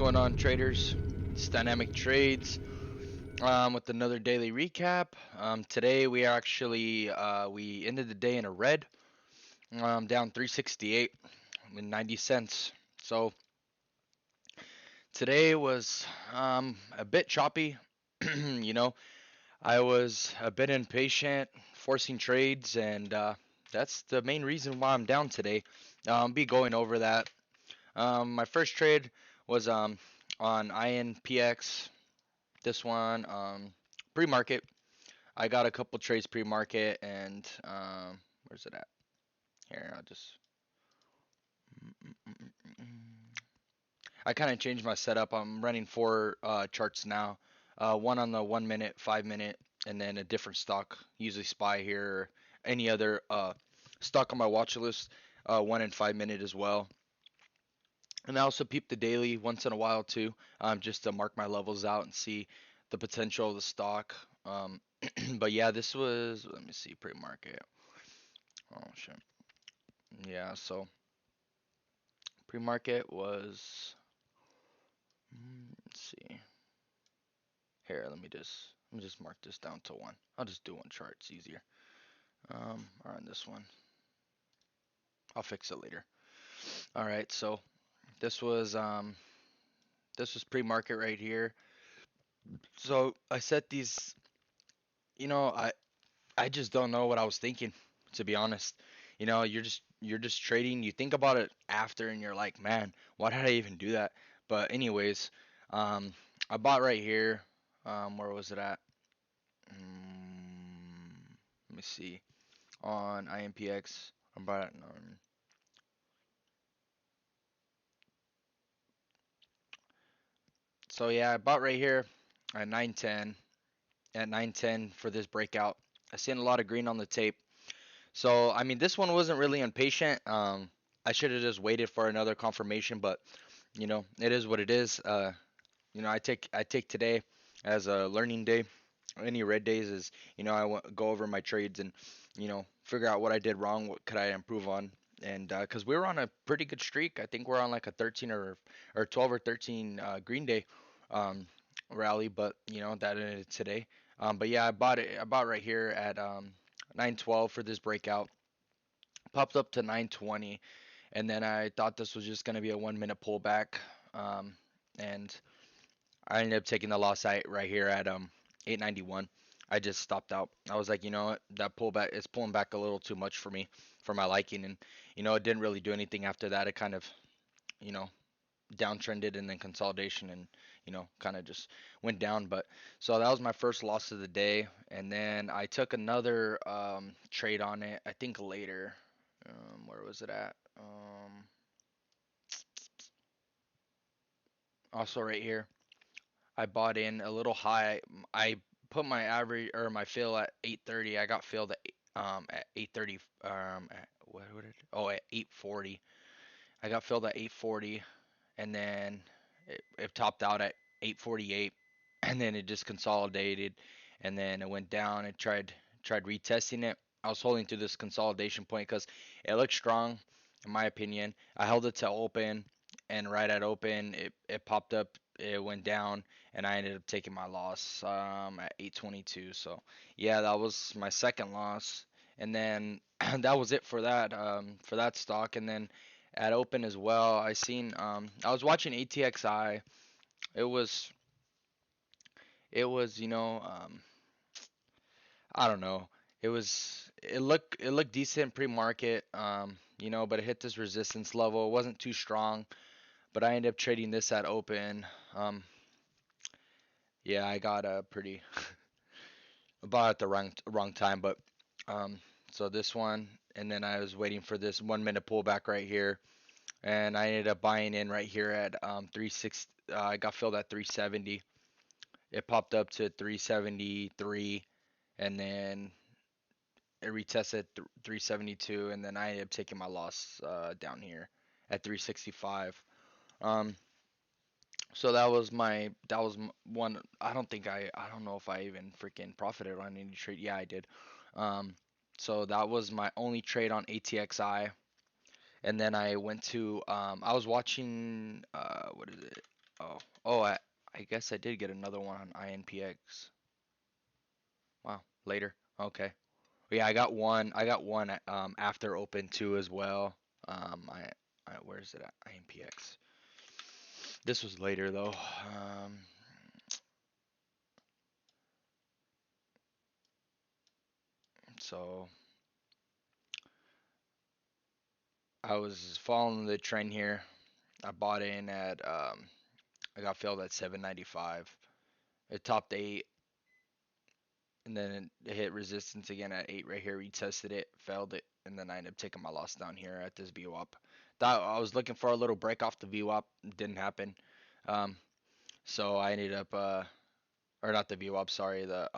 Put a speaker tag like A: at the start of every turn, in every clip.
A: going on, traders? It's Dynamic Trades with another daily recap. Today we ended the day in a red, down 368 with 90 cents. So today was a bit choppy. you know, I was a bit impatient, forcing trades, and that's the main reason why I'm down today. I'll be going over that. My first trade was on Inpx. This one, pre-market. I got a couple trades pre-market, and where's it at? Here, I'll just. I kind of changed my setup. I'm running four charts now. One on the 1 minute, 5 minute, and then a different stock. Usually SPY here, or any other stock on my watch list. 1 and 5 minute as well. And I also peep the daily once in a while too, just to mark my levels out and see the potential of the stock. But yeah, this was, let me see, pre-market. Oh shit. Yeah, so pre-market was, let's see. Here, let me just mark this down to one. I'll just do one chart, it's easier. Or on this one. I'll fix it later. All right, so this was um this was pre-market right here. So I set these, you know, I just don't know what I was thinking, to be honest. You're just trading. You think about it after, and you're like, man, why did I even do that? But anyways, um, I bought right here. Where was it at? Let me see. On IMPX, I bought it. So yeah, I bought right here at 910. At 910 for this breakout. I seen a lot of green on the tape. So I mean, this one wasn't really impatient. I should have just waited for another confirmation, but it is what it is. I take today as a learning day. Any red days is, go over my trades and, figure out what I did wrong, what could I improve on. And because we were on a pretty good streak, I think we're on like a 13 or 12 or 13 green day um, rally, but that ended today. But yeah, I bought it. I bought right here at 912 for this breakout. Popped up to 920, and then I thought this was just going to be a 1 minute pullback, um, and I ended up taking the loss right here at 891. I just stopped out. I was like, you know what, that pullback is pulling back a little too much for me, for my liking, and it didn't really do anything after that. It kind of, you know, downtrended and then consolidation and kind of just went down. But so that was my first loss of the day, and then I took another trade on it, I think later. Where was it at? Also right here, I bought in a little high. I put my average or my fill at 830. I got filled at 830. At, what would it? Oh, at 840. I got filled at 840, and then it topped out at 848, and then it just consolidated, and then it went down. It tried retesting it. I was holding to this consolidation point because it looked strong, in my opinion. I held it to open, and right at open, it popped up. It went down, and I ended up taking my loss at 822. So yeah, that was my second loss, and then that was it for that stock, and then at open as well. I was watching ATXI. It was it was I don't know. It looked decent pre-market, but it hit this resistance level. It wasn't too strong, but I ended up trading this at open. Um, yeah, I got a pretty about at the wrong time, but um, so this one, and then I was waiting for this 1 minute pullback right here, and I ended up buying in right here at 36. I got filled at 370. It popped up to 373, and then it retested 372, and then I ended up taking my loss down here at 365. Um, so that was one. I don't know if I even freaking profited on any trade. Yeah, I did. Um, so that was my only trade on ATXI, and then I went to I was watching what is it? Oh, I guess I did get another one on Inpx. Wow, later. Okay. Yeah, I got one after open two as well. Where is it at? Inpx. This was later though. So I was following the trend here. I bought in at I got filled at 795. It topped 8, and then it hit resistance again at 8 right here. Retested it, failed it, and then I ended up taking my loss down here at this VWAP. Thought I was looking for a little break off the VWAP, didn't happen. Um, so I ended up or not the VWAP, sorry, the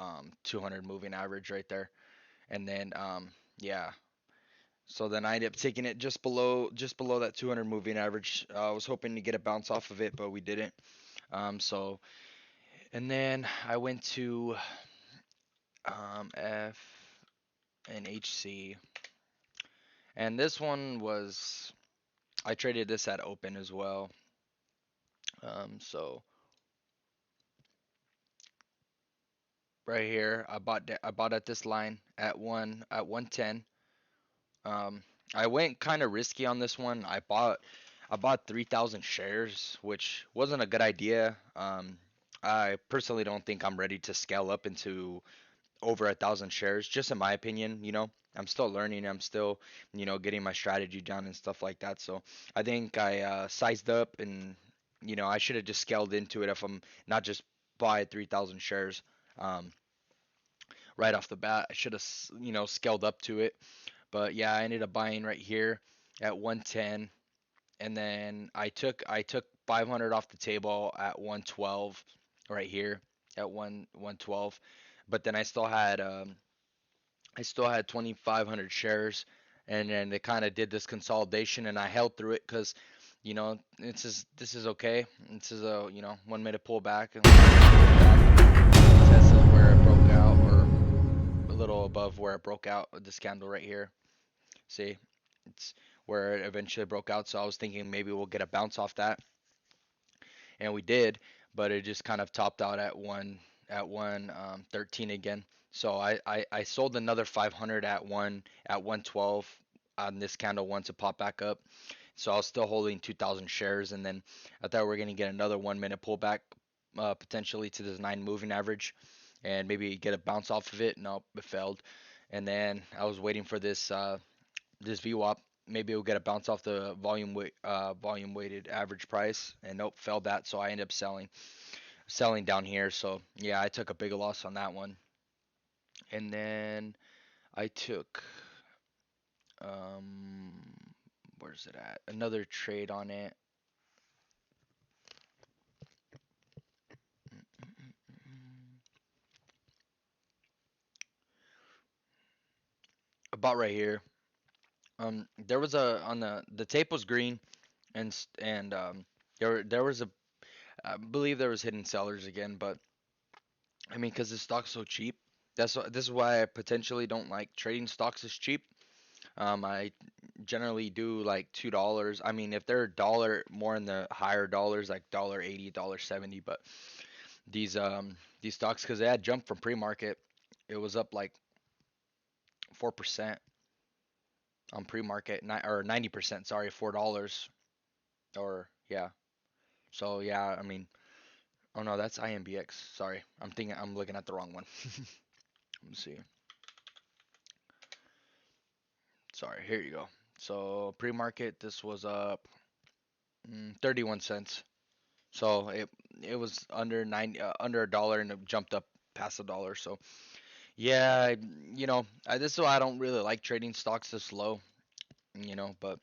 A: 200 moving average right there, and then yeah. So then I ended up taking it just below that 200 moving average. I was hoping to get a bounce off of it, but we didn't. So and then I went to F and HC, and this one was I traded this at open as well. So right here, I bought at this line at 110. I went kind of risky on this one. I bought 3,000 shares, which wasn't a good idea. I personally don't think I'm ready to scale up into over 1,000 shares, just in my opinion. I'm still learning. I'm still, getting my strategy down and stuff like that. So I think I sized up, and I should have just scaled into it if I'm not just buy 3,000 shares right off the bat. I should have, scaled up to it. But yeah, I ended up buying right here at 110, and then I took 500 off the table at 112 right here at 112. But then I still had 2,500 shares, and then they kind of did this consolidation, and I held through it because this is okay. This is a 1 minute pullback, and Tesla where it broke out, or a little above where it broke out. This candle right here, see, it's where it eventually broke out. So I was thinking maybe we'll get a bounce off that, and we did, but it just kind of topped out at 13 again. So I sold another 500 at 112 on this candle once it popped back up. So I was still holding 2,000 shares, and then I thought we were gonna get another 1 minute pullback, potentially to this 9 moving average, and maybe get a bounce off of it. Nope, it failed. And then I was waiting for this VWAP. Maybe it'll get a bounce off the volume weighted average price, and nope, failed that. So I ended up selling down here. So yeah, I took a big loss on that one. And then I took um where's it at? Another trade on it. About right here. There was a on the tape was green, and there was a I believe there was hidden sellers again, but I mean, because the stock's so cheap, this is why I potentially don't like trading stocks as cheap. I generally do like $2. I mean, if they're a dollar more in the higher dollars, like $1.80, $1.70, but these stocks, because they had jumped from pre-market, it was up like 4% on pre-market, or 90%, sorry, $4, or yeah. So yeah, I mean, oh no, that's IMBX. Sorry, I'm looking at the wrong one. Let me see. Sorry, here you go. So pre-market, this was up 31 cents. So it was under under a dollar, and it jumped up past a dollar. So yeah, this is why I don't really like trading stocks this low. But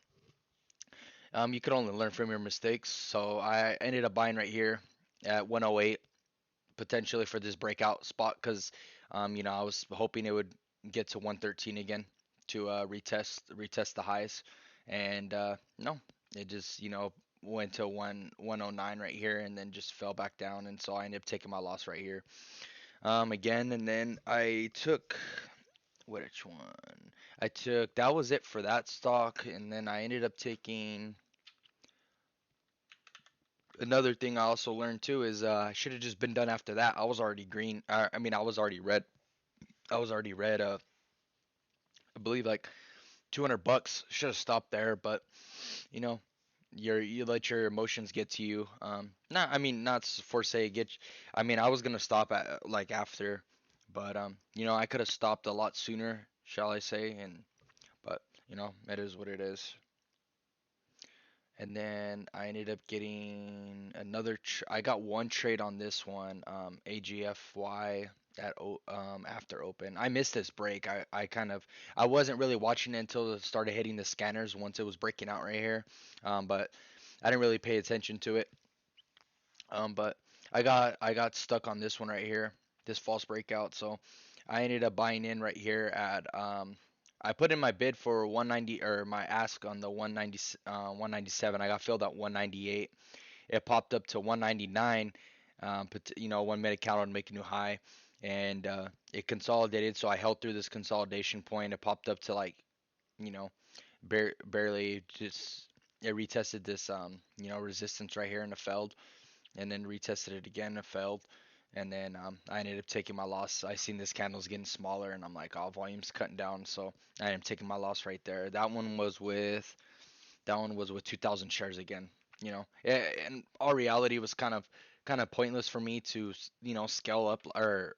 A: you could only learn from your mistakes. So I ended up buying right here at 108, potentially for this breakout spot, because I was hoping it would get to 113 again to retest the highs, and no, it just went to 109 right here, and then just fell back down, and so I ended up taking my loss right here again. And then I took, which one? I took, that was it for that stock, and then I ended up taking Another thing I also learned too is I should have just been done after that. I was already green. I mean, I was already red. I was already red. I believe like $200. Should have stopped there, but you know, you let your emotions get to you. Not, I mean, not for say get. I mean, I was gonna stop at like after, but I could have stopped a lot sooner, shall I say? And but it is what it is. And then I ended up getting I got one trade on this one, AGFY after open. I missed this break. I wasn't really watching it until it started hitting the scanners once it was breaking out right here. But I didn't really pay attention to it. But I got stuck on this one right here, this false breakout. So I ended up buying in right here at I put in my bid for 190 or my ask on the 190 197. I got filled at 198. It popped up to 199. 1 minute candle to make a new high, and it consolidated. So I held through this consolidation point. It popped up to like you know barely just it retested this resistance right here and it failed, and then retested it again and failed. And then I ended up taking my loss. I seen this candle's getting smaller, and I'm like, oh, volume's cutting down, so I ended up taking my loss right there. That one was with 2,000 shares again. And all reality was kind of pointless for me to scale up or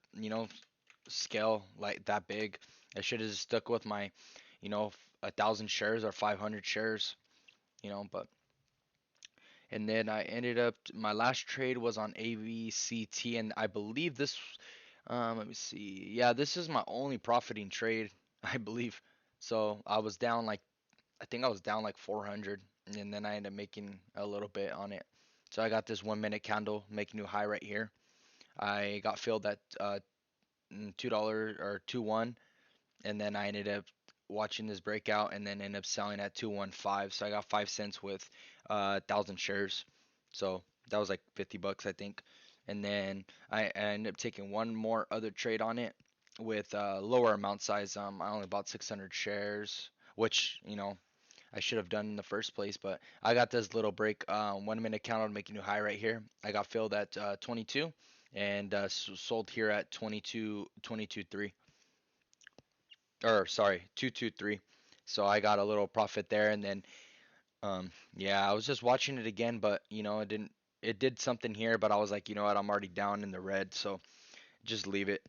A: scale like that big. I should have just stuck with my 1,000 shares or 500 shares. But and then I ended up my last trade was on Avct, and I believe this. Let me see. Yeah, this is my only profiting trade, I believe. So I think I was down like 400, and then I ended up making a little bit on it. So I got this 1 minute candle, make new high right here. I got filled at $2 or 2-1, and then I ended up watching this breakout and then ended up selling at 215. So I got 5 cents with 1,000 shares. So that was like $50, I think. And then I ended up taking one more other trade on it with lower amount size. I only bought 600 shares, which I should have done in the first place. But I got this little break, 1 minute candle making new high right here. I got filled at 22 and sold here at 22.3, or sorry, 223. So I got a little profit there, and then yeah, I was just watching it again, but it did something here, but I was like, you know what, I'm already down in the red, so just leave it.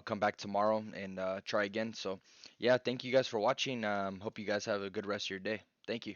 A: Come back tomorrow and try again. So yeah, thank you guys for watching. Hope you guys have a good rest of your day. Thank you.